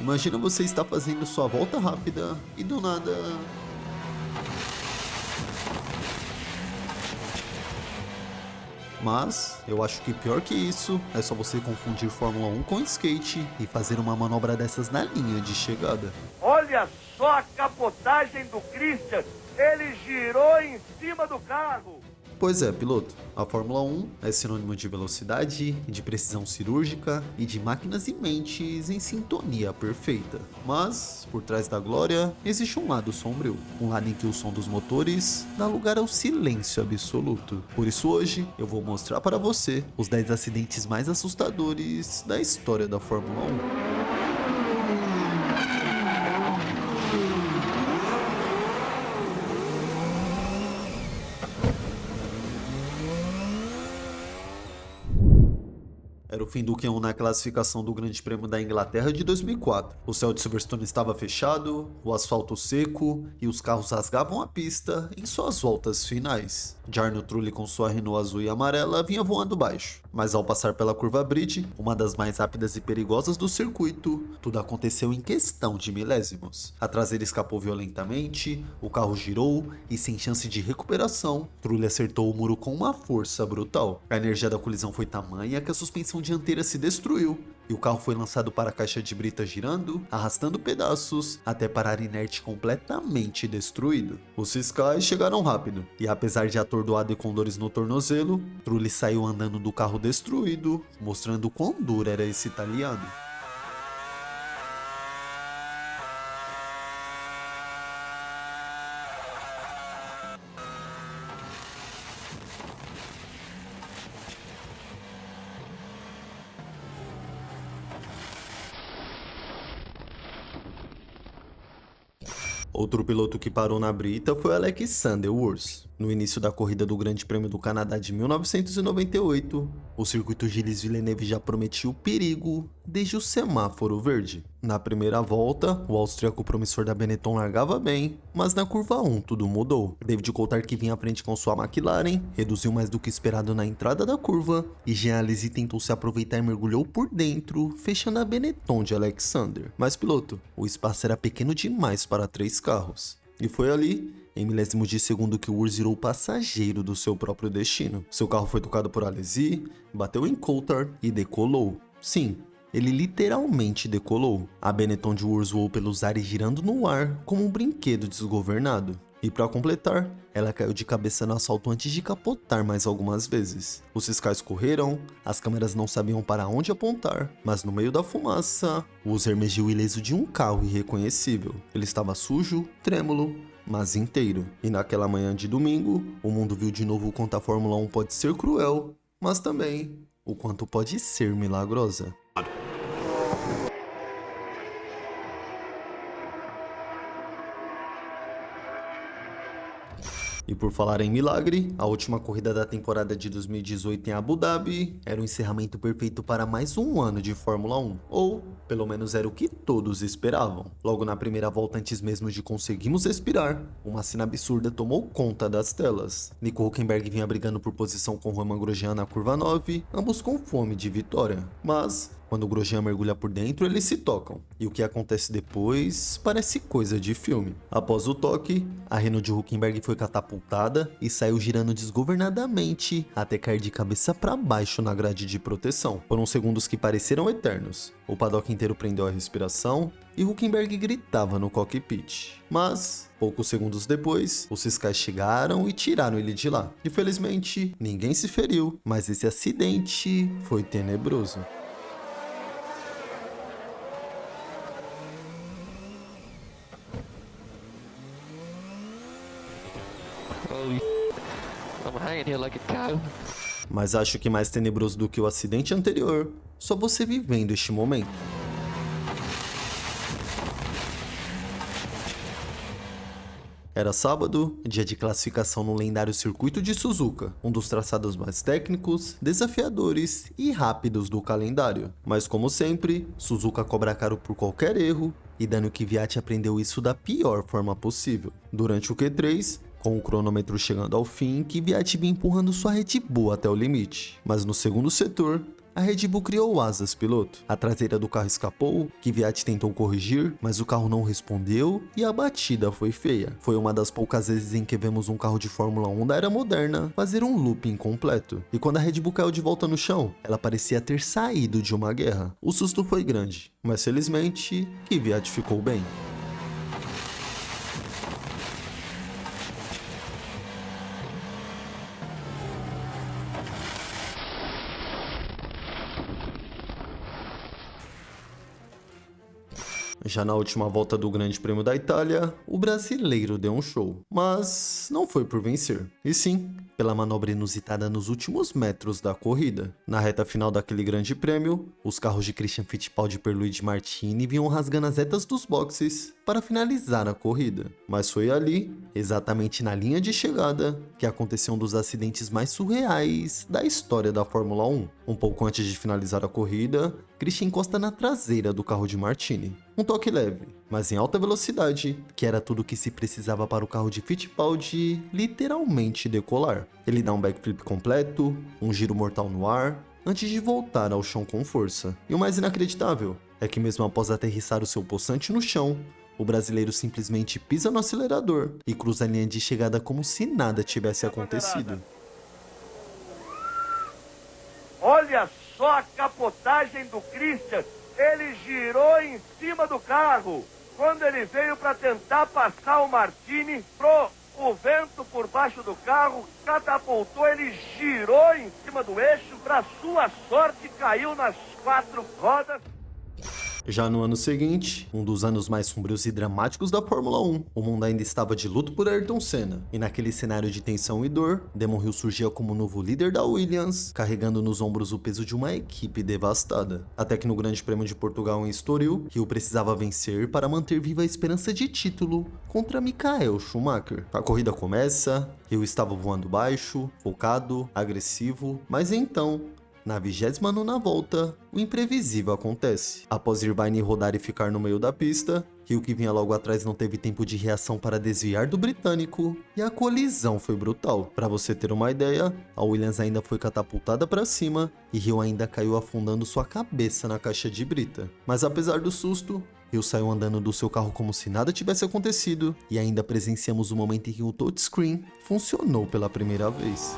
Imagina você estar fazendo sua volta rápida e do nada... Mas, eu acho que pior que isso, é só você confundir Fórmula 1 com skate e fazer uma manobra dessas na linha de chegada. Olha só a capotagem do Christian, ele girou em cima do carro. Pois é, piloto, a Fórmula 1 é sinônimo de velocidade, de precisão cirúrgica e de máquinas e mentes em sintonia perfeita. Mas, por trás da glória, existe um lado sombrio, um lado em que o som dos motores dá lugar ao silêncio absoluto. Por isso hoje, eu vou mostrar para você os 10 acidentes mais assustadores da história da Fórmula 1. Era o fim do Q1 na classificação do Grande Prêmio da Inglaterra de 2004. O céu de Silverstone estava fechado, o asfalto seco e os carros rasgavam a pista em suas voltas finais. Jarno Trulli com sua Renault azul e amarela vinha voando baixo, mas ao passar pela curva Bridge, uma das mais rápidas e perigosas do circuito, tudo aconteceu em questão de milésimos. A traseira escapou violentamente, o carro girou e sem chance de recuperação, Trulli acertou o muro com uma força brutal. A energia da colisão foi tamanha que a suspensão dianteira se destruiu e o carro foi lançado para a caixa de brita girando, arrastando pedaços, até parar inerte completamente destruído. Os fiscais chegaram rápido, e apesar de atordoado e com dores no tornozelo, Trulli saiu andando do carro destruído, mostrando quão duro era esse italiano. Outro piloto que parou na brita foi Alexander Wurz. No início da corrida do Grande Prêmio do Canadá de 1998, o circuito Gilles Villeneuve já prometia o perigo desde o semáforo verde. Na primeira volta, o austríaco promissor da Benetton largava bem, mas na curva 1 tudo mudou. David Coulthard, que vinha à frente com sua McLaren, reduziu mais do que esperado na entrada da curva, e Jean Alesi tentou se aproveitar e mergulhou por dentro, fechando a Benetton de Alexander. Mas piloto, o espaço era pequeno demais para 3 carros. E foi ali, em milésimos de segundo, que o Wurz virou passageiro do seu próprio destino. Seu carro foi tocado por Alesi, bateu em Coulthard e decolou. Sim, ele literalmente decolou. A Benetton de Wurz voou pelos ares girando no ar como um brinquedo desgovernado. E para completar, ela caiu de cabeça no asfalto antes de capotar mais algumas vezes. Os fiscais correram, as câmeras não sabiam para onde apontar, mas no meio da fumaça, o Wurz emergiu ileso de um carro irreconhecível. Ele estava sujo, trêmulo, mas inteiro. E naquela manhã de domingo, o mundo viu de novo o quanto a Fórmula 1 pode ser cruel, mas também o quanto pode ser milagrosa. E por falar em milagre, a última corrida da temporada de 2018 em Abu Dhabi era o encerramento perfeito para mais um ano de Fórmula 1, ou pelo menos era o que todos esperavam. Logo na primeira volta, antes mesmo de conseguirmos respirar, uma cena absurda tomou conta das telas. Nico Hülkenberg vinha brigando por posição com Romain Grosjean na curva 9, ambos com fome de vitória, mas quando o Grosjean mergulha por dentro, eles se tocam. E o que acontece depois parece coisa de filme. Após o toque, a Renault de Hülkenberg foi catapultada e saiu girando desgovernadamente até cair de cabeça para baixo na grade de proteção. Foram segundos que pareceram eternos. O paddock inteiro prendeu a respiração e Hülkenberg gritava no cockpit. Mas, poucos segundos depois, os fiscais chegaram e tiraram ele de lá. Infelizmente, ninguém se feriu, mas esse acidente foi tenebroso. I'm hanging here like a cow. Mas acho que mais tenebroso do que o acidente anterior, só você vivendo este momento. Era sábado, dia de classificação no lendário circuito de Suzuka, um dos traçados mais técnicos, desafiadores e rápidos do calendário. Mas como sempre, Suzuka cobra caro por qualquer erro, e Daniil Kvyat aprendeu isso da pior forma possível. Durante o Q3, com o cronômetro chegando ao fim, Kvyat vinha empurrando sua Red Bull até o limite. Mas no segundo setor, a Red Bull criou asas piloto. A traseira do carro escapou, Kvyat tentou corrigir, mas o carro não respondeu e a batida foi feia. Foi uma das poucas vezes em que vemos um carro de Fórmula 1 da era moderna fazer um looping completo. E quando a Red Bull caiu de volta no chão, ela parecia ter saído de uma guerra. O susto foi grande, mas felizmente, Kvyat ficou bem. Já na última volta do Grande Prêmio da Itália, o brasileiro deu um show, mas não foi por vencer, e sim pela manobra inusitada nos últimos metros da corrida. Na reta final daquele Grande Prêmio, os carros de Christian Fittipaldi e Pierluigi Martini vinham rasgando as retas dos boxes para finalizar a corrida, mas foi ali, exatamente na linha de chegada, que aconteceu um dos acidentes mais surreais da história da Fórmula 1. Um pouco antes de finalizar a corrida, Christian encosta na traseira do carro de Martini. Um toque leve, mas em alta velocidade, que era tudo o que se precisava para o carro de Fittipaldi literalmente decolar. Ele dá um backflip completo, um giro mortal no ar, antes de voltar ao chão com força. E o mais inacreditável é que mesmo após aterrissar o seu possante no chão, o brasileiro simplesmente pisa no acelerador e cruza a linha de chegada como se nada tivesse acontecido. Olha só a capotagem do Christian. Ele girou em cima do carro. Quando ele veio para tentar passar o Martini, o vento por baixo do carro catapultou, ele girou em cima do eixo. Para sua sorte, caiu nas 4 rodas. Já no ano seguinte, um dos anos mais sombrios e dramáticos da Fórmula 1, o mundo ainda estava de luto por Ayrton Senna, e naquele cenário de tensão e dor, Damon Hill surgia como novo líder da Williams, carregando nos ombros o peso de uma equipe devastada. Até que no Grande Prêmio de Portugal em Estoril, Hill precisava vencer para manter viva a esperança de título contra Michael Schumacher. A corrida começa, Hill estava voando baixo, focado, agressivo, mas então, na 29ª volta, o imprevisível acontece. Após Irvine rodar e ficar no meio da pista, Hill, que vinha logo atrás, não teve tempo de reação para desviar do britânico e a colisão foi brutal. Para você ter uma ideia, a Williams ainda foi catapultada para cima e Hill ainda caiu afundando sua cabeça na caixa de brita. Mas apesar do susto, Hill saiu andando do seu carro como se nada tivesse acontecido e ainda presenciamos o momento em que o touchscreen funcionou pela primeira vez.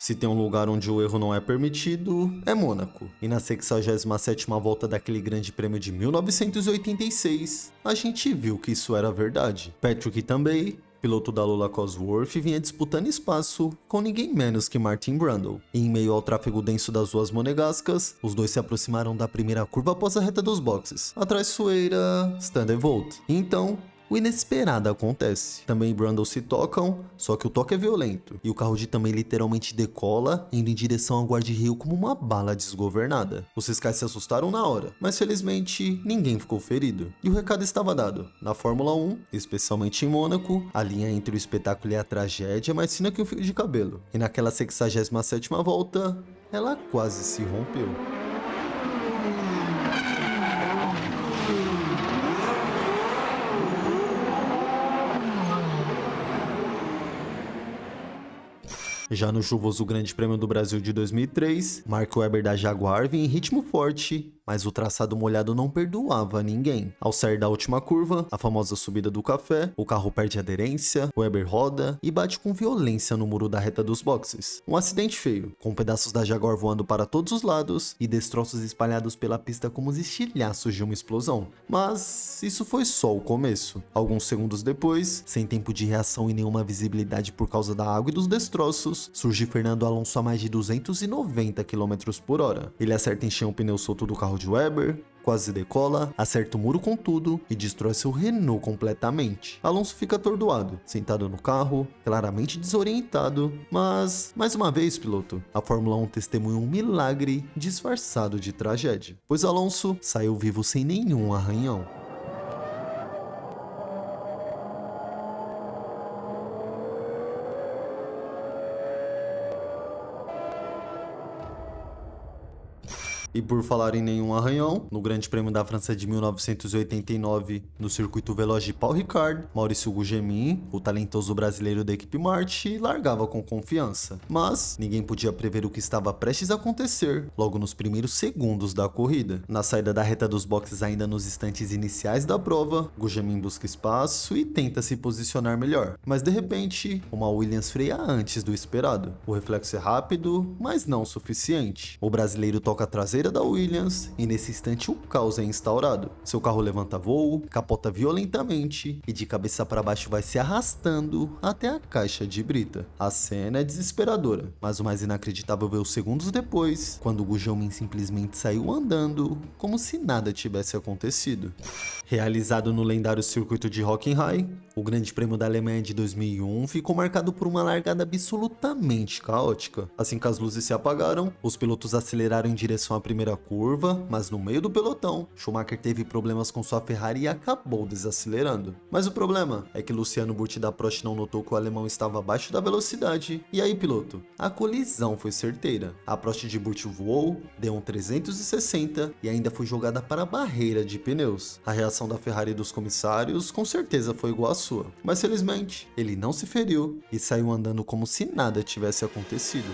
Se tem um lugar onde o erro não é permitido, é Mônaco. E na 67ª volta daquele Grande Prêmio de 1986, a gente viu que isso era verdade. Patrick também, piloto da Lola Cosworth, vinha disputando espaço com ninguém menos que Martin Brundle. E em meio ao tráfego denso das ruas monegascas, os dois se aproximaram da primeira curva após a reta dos boxes. A traiçoeira Standervolt. Então, o inesperado acontece. Também Brundle se tocam, só que o toque é violento. E o carro de também literalmente decola, indo em direção ao guarda-reio como uma bala desgovernada. Os fiscais se assustaram na hora, mas felizmente ninguém ficou ferido. E o recado estava dado. Na Fórmula 1, especialmente em Mônaco, a linha entre o espetáculo e a tragédia é mais fina que um fio de cabelo. E naquela 67ª volta, ela quase se rompeu. Já no chuvoso Grande Prêmio do Brasil de 2003, Mark Webber da Jaguar vinha em ritmo forte, mas o traçado molhado não perdoava ninguém. Ao sair da última curva, a famosa subida do café, o carro perde aderência, Webber roda e bate com violência no muro da reta dos boxes. Um acidente feio, com pedaços da Jaguar voando para todos os lados e destroços espalhados pela pista como os estilhaços de uma explosão. Mas isso foi só o começo. Alguns segundos depois, sem tempo de reação e nenhuma visibilidade por causa da água e dos destroços, surge Fernando Alonso a mais de 290 km por hora. Ele acerta em cheio um pneu solto do carro de Webber, quase decola, acerta o muro com tudo e destrói seu Renault completamente. Alonso fica atordoado, sentado no carro, claramente desorientado, mas, mais uma vez, piloto, a Fórmula 1 testemunha um milagre disfarçado de tragédia, pois Alonso saiu vivo sem nenhum arranhão. E por falar em nenhum arranhão, no Grande Prêmio da França de 1989, no circuito veloz de Paul Ricard, Maurício Gugelmin, o talentoso brasileiro da equipe March, largava com confiança. Mas ninguém podia prever o que estava prestes a acontecer logo nos primeiros segundos da corrida. Na saída da reta dos boxes, ainda nos instantes iniciais da prova, Gugelmin busca espaço e tenta se posicionar melhor. Mas de repente, uma Williams freia antes do esperado. O reflexo é rápido, mas não o suficiente. O brasileiro toca a traseira da Williams e nesse instante o caos é instaurado. Seu carro levanta voo, capota violentamente e de cabeça para baixo vai se arrastando até a caixa de brita. A cena é desesperadora, mas o mais inacreditável veio segundos depois, quando Gugelmin simplesmente saiu andando como se nada tivesse acontecido. Realizado no lendário circuito de Hockenheim, o Grande Prêmio da Alemanha de 2001 ficou marcado por uma largada absolutamente caótica. Assim que as luzes se apagaram, os pilotos aceleraram em direção à primeira curva, mas no meio do pelotão, Schumacher teve problemas com sua Ferrari e acabou desacelerando. Mas o problema é que Luciano Burti da Prost não notou que o alemão estava abaixo da velocidade. E aí, piloto? A colisão foi certeira. A Prost de Burti voou, deu um 360 e ainda foi jogada para a barreira de pneus. A reação da Ferrari e dos comissários com certeza foi igual à sua, mas felizmente ele não se feriu e saiu andando como se nada tivesse acontecido.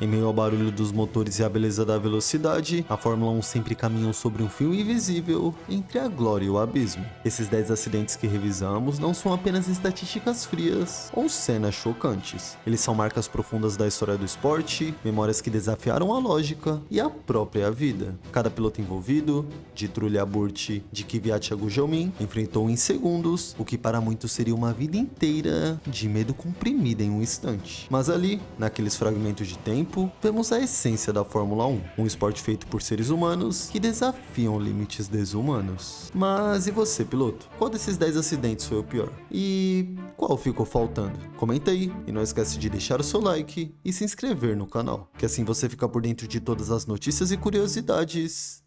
Em meio ao barulho dos motores e à beleza da velocidade, a Fórmula 1 sempre caminhou sobre um fio invisível entre a glória e o abismo. Esses 10 acidentes que revisamos não são apenas estatísticas frias ou cenas chocantes. Eles são marcas profundas da história do esporte, memórias que desafiaram a lógica e a própria vida. Cada piloto envolvido, de Trulli a Burti, de Kvyat a Gugelmin, enfrentou em segundos o que para muitos seria uma vida inteira de medo comprimido em um instante. Mas ali, naqueles fragmentos de tempo, vemos a essência da Fórmula 1, um esporte feito por seres humanos que desafiam limites desumanos. Mas e você, piloto? Qual desses 10 acidentes foi o pior? E qual ficou faltando? Comenta aí e não esquece de deixar o seu like e se inscrever no canal, que assim você fica por dentro de todas as notícias e curiosidades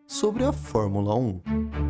sobre a Fórmula 1.